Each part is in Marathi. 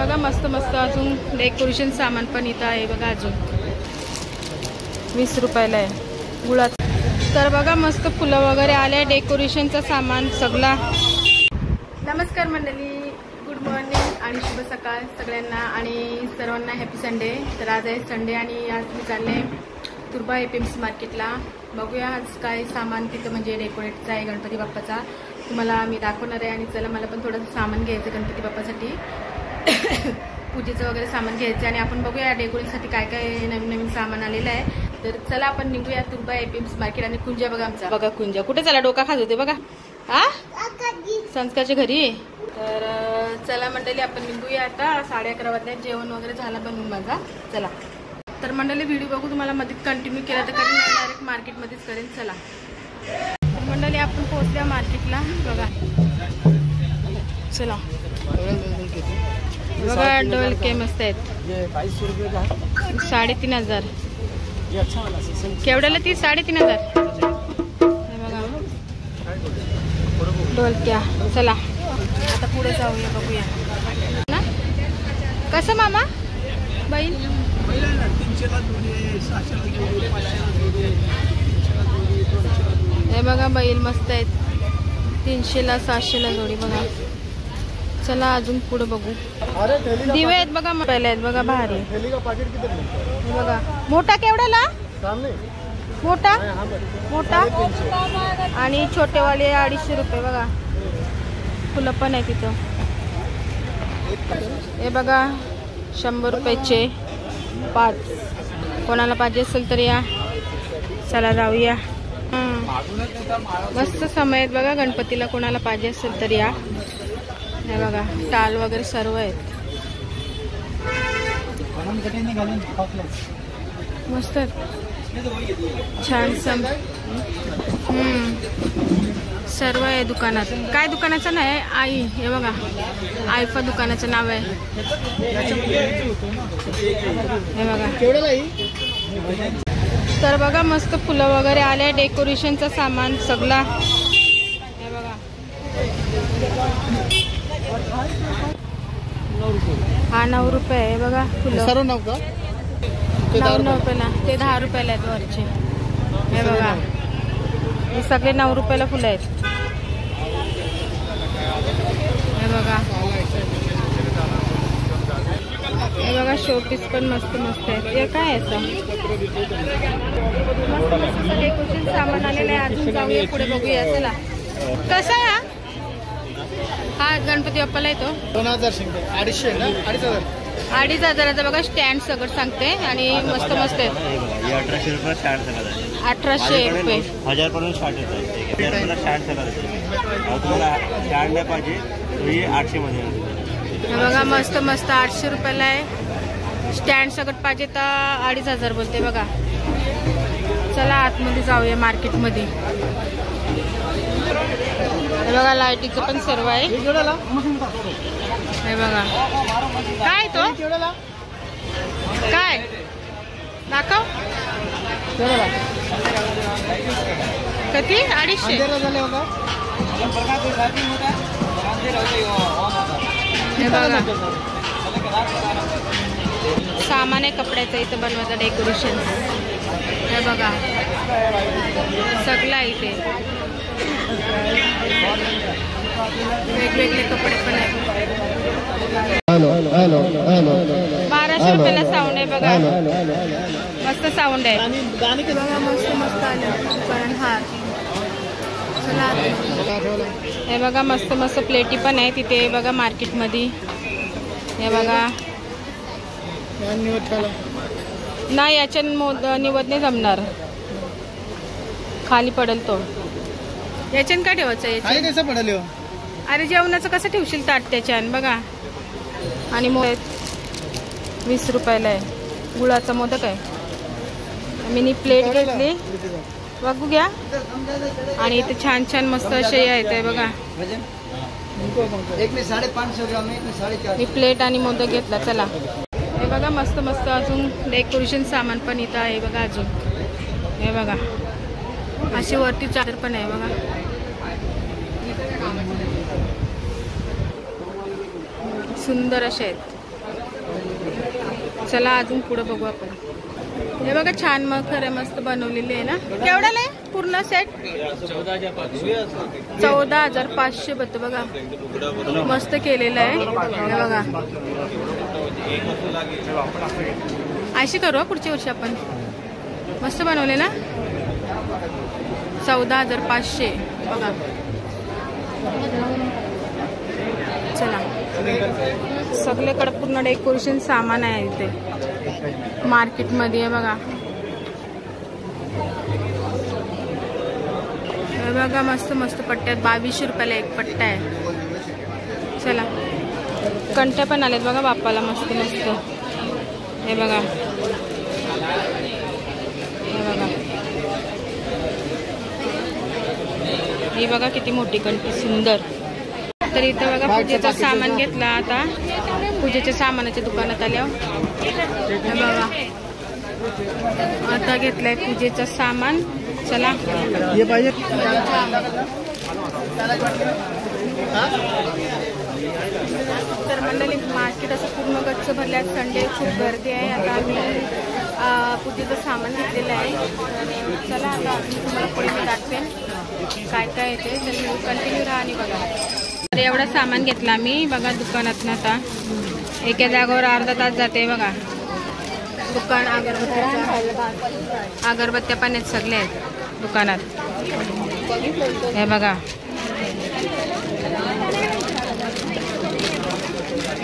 बघा मस्त मस्त अजून डेकोरेशन सामान पण इथं आहे बघा, अजून 20 रुपयाला आहे गुळाचं। तर बघा मस्त फुलं वगैरे आले, डेकोरेशनचं सामान सगळा। नमस्कार मंडळी, गुड मॉर्निंग आणि शुभ सकाळ सगळ्यांना आणि सर्वांना हॅपी संडे। तर आज आहे संडे आणि आज मी चालले तुर्बा एपीएमसी मार्केटला। बघूया आज काय सामान तिथं म्हणजे डेकोरेटचा आहे गणपती बाप्पाचा, तुम्हाला मी दाखवणार आहे। आणि चला मला पण थोडंसं सामान घ्यायचं गणपती बाप्पासाठी पूजेचं वगैरे सामान घ्यायचं आणि आपण बघूया डेकोरेशनसाठी काय काय नवीन नवीन सामान आलेलं आहे। तर चला आपण निघूया तुर्बा एपीएमसी मार्केट। आणि कुंजा बघा आमचा, बघा कुंजा कुठे चला डोका खात होते बघा, हा संस्कारच्या घरी। तर चला मंडळी आपण निघूया आता, 11:30 वाजता जेवण वगैरे झालं बनवून माझा। चला तर मंडळी व्हिडिओ बघू, तुम्हाला मध्ये कंटिन्यू केला तर कधी नाही, डायरेक्ट मार्केटमध्येच करेन। चला मंडळी आपण पोहोचल्या मार्केटला बघा, चला बघा डोल के मस्त आहेत, 3,500 केवढ्याला ती 3,500 बघा डोलक्या। चला आता पुढे जाऊया बघूया ना कसं मामा बैल, हे बघा बैल मस्त आहेत, 300ला 700ला जोडी बघा। चला अजून पुढे बघू, दिवे आहेत बघा, पहिले आहेत बघा भारी। हे बघा मोठा केवढ्याला, मोठा मोठा आणि छोटेवाले 250 रुपये बघा। फुलं पण आहे तिथं, हे बघा 100 रुपयाचे 5, कोणाला पाहिजे असेल तर या। चला जाऊया, मस्त समय आहेत बघा गणपतीला, कोणाला पाहिजे असेल तर या। हे बघा टाल वगैरे सर्व आहेत, मस्त छान सर्व आहे दुकानात। काय दुकानाचं नाही आई, हे बघा आयफा दुकानाचं नाव आहे, हे बघा। तर बघा मस्त फुलं वगैरे आले, डेकोरेशनचं सामान सगळा, हे बघा। हा 9 रुपये आहे बघा फुलं, 9 रुपयाला, ते 10 रुपयाला आहेत वरचे। हे बघा हे सगळे 9 रुपयाला फुलं आहेत, हे बघा। हे बघा शोपीस पण मस्त मस्त आहेत, हे काय असं मस्त मस्त डेकोरेशन सामान आलेलं आहे। अजून जाऊया पुढे बघूया, चला कसा आहे हा गणपती बाप्पाला येतो 2,500 ना, 2,500 बघा। स्टँड सगळं सांगते आणि मस्त मस्त आहेत, 1800 रुपये स्टँड सगळं, 1800 रुपये 1000 पर्यंत स्टार्ट होतं। 1000 स्टँड सगळं, तुम्हाला स्टँड नाही पाहिजे तर 800 मध्ये। हे बघा मस्त मस्त 800 रुपयाला आहे, स्टँड सगळं पाहिजे तर 2,500 बोलते बघा। चला आतमध्ये जाऊया मार्केटमध्ये, हे बघा लाईटीचं पण सर्व आहे। हे बघा काय तो, काय दाखव किती, 250 हे बघा सामान आहे कपड्याचं इथं बनवायचं डेकोरेशन। हे बघा सगळं इथे वेगवेगळे कपडे पण आहेत। 1200 रुपयाला साऊंड आहे बघा, मस्त साऊंड आहे बघा, मस्त मस्त आले दुकान हार। चला हे बघा मस्त मस्त प्लेटी पण आहे तिथे बघा मार्केटमध्ये। हे बघा नाही याच्या निवड नाही जमणार, खाली पडेल तो, याच्यान काय ठेवायचं कसं पडेल? अरे जेवणाचं कसं ठेवशील ताट त्याच्यान बघा। आणि 20 रुपयाला आहे गुळाचा मोदक आहे। मिनी प्लेट घेतली बघू घ्या, आणि इथे छान छान मस्त असे आहेत आहे बघा। मी प्लेट आणि मोदक घेतला। चला हे बघा मस्त मस्त अजून डेकोरेशन सामान पण इथं आहे बघा अजून। हे बघा अशी वरती चादर पण आहे बघा। सुंदर असे आहेत। चला अजून पुढे बघू आपण. हे बघा छान मखर आहे, मस्त बनवलेली आहे ना. केवढ्याला आहे पूर्ण सेट? 14,500 बघतो बघा. मस्त केलेलं आहे. हे बघा अशी करू पुढच्या वर्षी आपण. मस्त बनवले ना. 14,500 बघा. चला सगळीकडे पूर्ण डेकोरेशन सामान आहे इथे मार्केटमध्ये. बघा हे बघा मस्त मस्त पट्ट्यात 2200 रुपयाला एक पट्टा आहे. चला कंट्या पण आल्यात बघा बाप्पाला मस्त मस्त. हे बघा हे बघा ही बघा किती मोठी कंठी सुंदर. तर इथं बघा पूजेचं सामान घेतला. आता पूजेच्या सामानाच्या दुकानात आल्यावर हे बघा आता घेतलंय पूजेचं सामान. चला हे पाहिजे. तर मंडळी मार्केट असं पूर्ण गच्च भरल्यात. संडे खूप गर्दी आहे. आता आम्ही पूजेचं सामान घेतलेलं आहे. तर चला आता तुम्हाला पुढे मी दाखवेन काय काय येते. तर मी कंटिन्यू राहा आणि बघा. तर एवढं सामान घेतलं आम्ही बघा दुकानात ना. आता एका जागेवर अर्धा तास जाते बघा. दुकान अगरबत्त्या पण आहेत सगळे आहेत दुकानात. हे बघा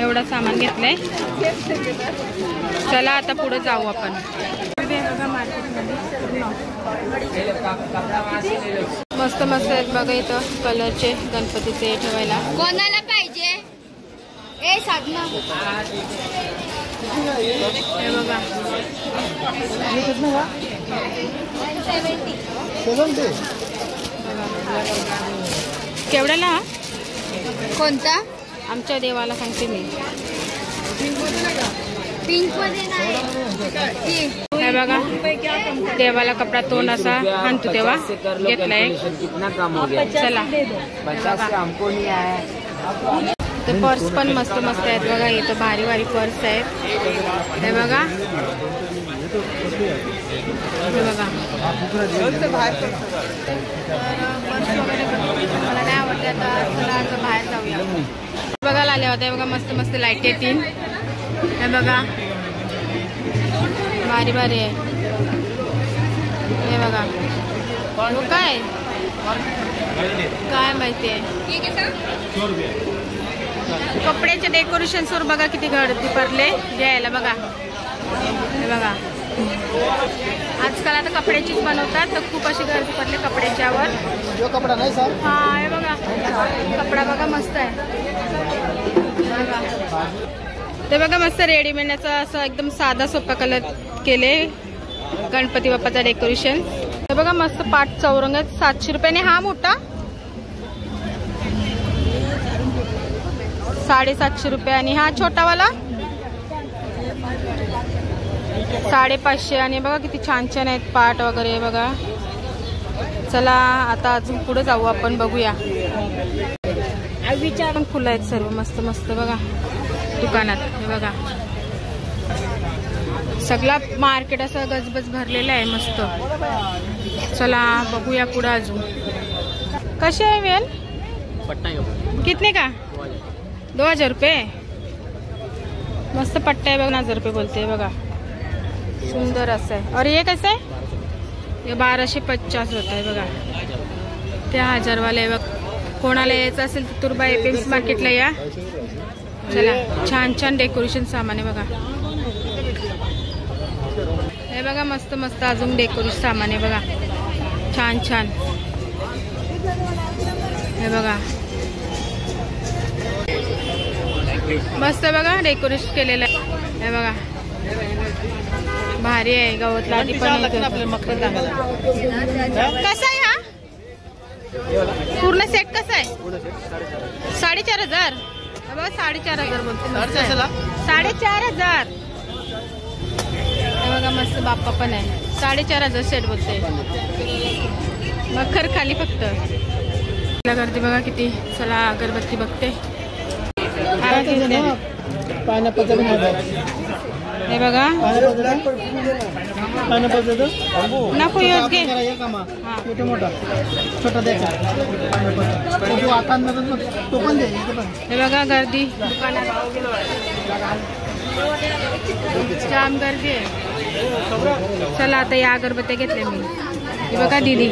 एवढं सामान घेतलंय. चला आता पुढे जाऊ आपण. बघा मार्केटमध्ये मस्त मस्त आहेत बघा इथं कलरचे गणपतीचे ठेवायला. कोणाला पाहिजे ए साधना. हे बघा केवढ्याला? कोणता? आमच्या देवाला सांगते मी. पिंक मध्ये नाही. हे बघा देवाला कपडा तोंड असा आणतो तेव्हा घेतलाय. चला ते पर्स पण मस्त मस्त आहेत बघा. इथं भारी भारी पर्स आहेत. हे बघा हे बघा पर्स वगैरे मला नाही आवडते. आता चला आता बाहेर जाऊया. बघायला आले होते बघा मस्त मस्त लाईट येतील. हे बघा भारी भारी आहे. हे बघा काय काय माहिती आहे. कपड्याचे डेकोरेशन्सवर बघा किती गर्दी पडले घ्यायला बघा. हे बघा आजकाल आता कपड्याचीच बनवतात. तर खूप अशी गर्दी पडली कपड्याच्यावर. जो कपडा नाही सर. हा हे बघा कपडा बघा मस्त आहे. बघा ते बघा मस्त रेडीमेडचं असं एकदम साधा सोपा कलर केले गणपती बाप्पाचा डेकोरेशन. हे बघा मस्त पाट चौरंग आहेत 700 रुपयाने. हा मोठा 750 रुपये आणि हा छोटावाला 550. आणि बघा किती छान छान आहेत पाट वगैरे बघा. चला आता अजून पुढे जाऊ आपण बघूया. पण फुलं आहेत सर्व मस्त मस्त बघा दुकानात. हे बघा सगळा मार्केट असं गजबज भरलेलं आहे मस्त. चला बघूया पुढे अजून. कसे आहे वेल? कितने का? 2000 रुपये. मस्त पट्टा आहे बघ. 1000 रुपये बोलते बघा. सुंदर असं आहे. और ये कसं आहे? हे 1250 होत आहे बघा. ते 1000 वाले आहे बघ. कोणाला यायचं असेल तर तुरबा एपीएमसी मार्केटला या. चला छान छान डेकोरेशन सामान आहे बघा. हे बघा मस्त मस्त अजून डेकोरेशन सामान आहे बघा. छान छान. हे बघा मस्त बघा डेकोरेशन केलेलं आहे. हे बघा भारी आहे. गवतला आधी पण कसा आहे हा पूर्ण सेट? कसा आहे? 4500. बघा 4500 बोलते. 4500. हे बघा मस्त बाप्पा पण आहे. 4500 सेट बोलते. मखर खाली फक्त. गर्दी बघा किती. चला अगरबत्ती बघते. पायनॅपलचा पण आहे. हे बघा पायनॅपलचा नको यूज घे. एक आमा हा. मोठा मोठा छोटा द्यायचा तो आतांमधून तो पण दे. हे बघा गर्दी दुकानात जाम गर्दी आहे. चला आता या अगरबत्त्या घेतल्या मी. हे बघा दीदी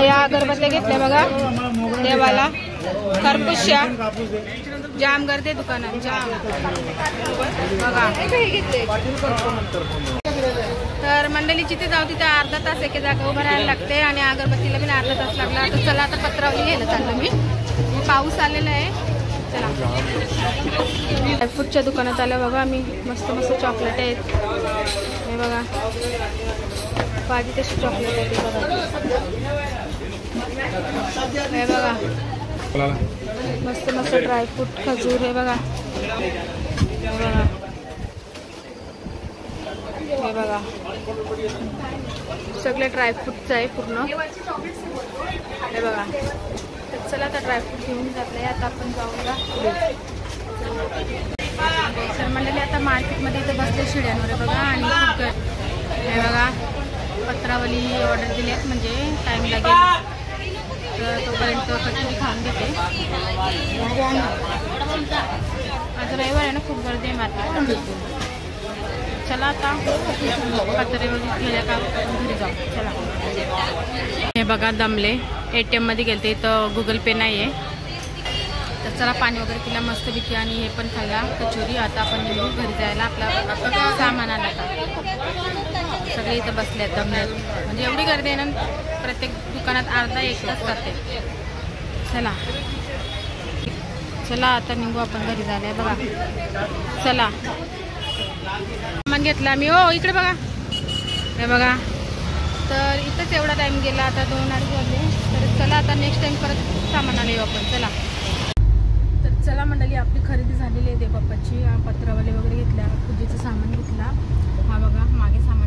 या अगरबत्त्या घेतल्या बघा देवाला. खरपूसच्या जाम गर्दी दुकानात जाम बघा. तर मंडळी जिथे जाऊ तिथे अर्धा तास एके जागा उभं राहायला लागते आणि अगरबत्तीला पण अर्धा तास लागला. तर चला आता पत्रावली घ्यायला चाललो मी. पाऊस आलेला आहे. चला ड्रायफ्रूटच्या दुकानात आलं बघा मी. मस्त मस्त चॉकलेट आहेत. हे बघा पाहिजे तशी चॉकलेट आहे. हे बघा मस्त मस्त ड्रायफ्रूट खजूर. हे बघा हे बघा हे बघा सगळे ड्रायफ्रूटचं आहे पूर्ण. हे बघा तर चला आता ड्रायफ्रूट घेऊन जातले. आता आपण जाऊया. तर मंडळी आता मार्केटमध्ये इथं बसले शिड्यांवर. आहे बघा आणि खूप हे बघा पत्रावली ऑर्डर दिली आहेत म्हणजे टाईम लागेल. तर तोपर्यंत कचोरी खाऊन घेते. आज रविवार आहे ना खूप गर्दी आहे मार्केट. चला आता पत्रेवली गेल्या का घरी जाऊ. चला हे बघा दमले. ATM मध्ये गेलते इथं गुगल पे नाही आहे. तर चला पाणी वगैरे पिला मस्तपैकी आणि हे पण खाल्ला कचोरी. आता आपण निघू घरी जायला. आपला सामान आला आता. सगळे इथं बसले आहेत दमले. म्हणजे एवढी गर्दी आहे ना प्रत्येक दुकानात अर्धा एक तास करते. चला चला आता निघू आपण घरी जायला. बघा चला सामान घेतला मी. हो इकडे बघा. हे बघा तर इथंच एवढा टाईम गेला. आता 2:30 वाजले. तर चला आता नेक्स्ट टाइम परत सामानाला येऊ आपण. चला तर चला मंडळी आपली खरेदी झालेली आहे देवबाप्पाची. पत्रावली वगैरे घेतल्या. पूजेचं सामान घेतला. हा बघा मागे सामान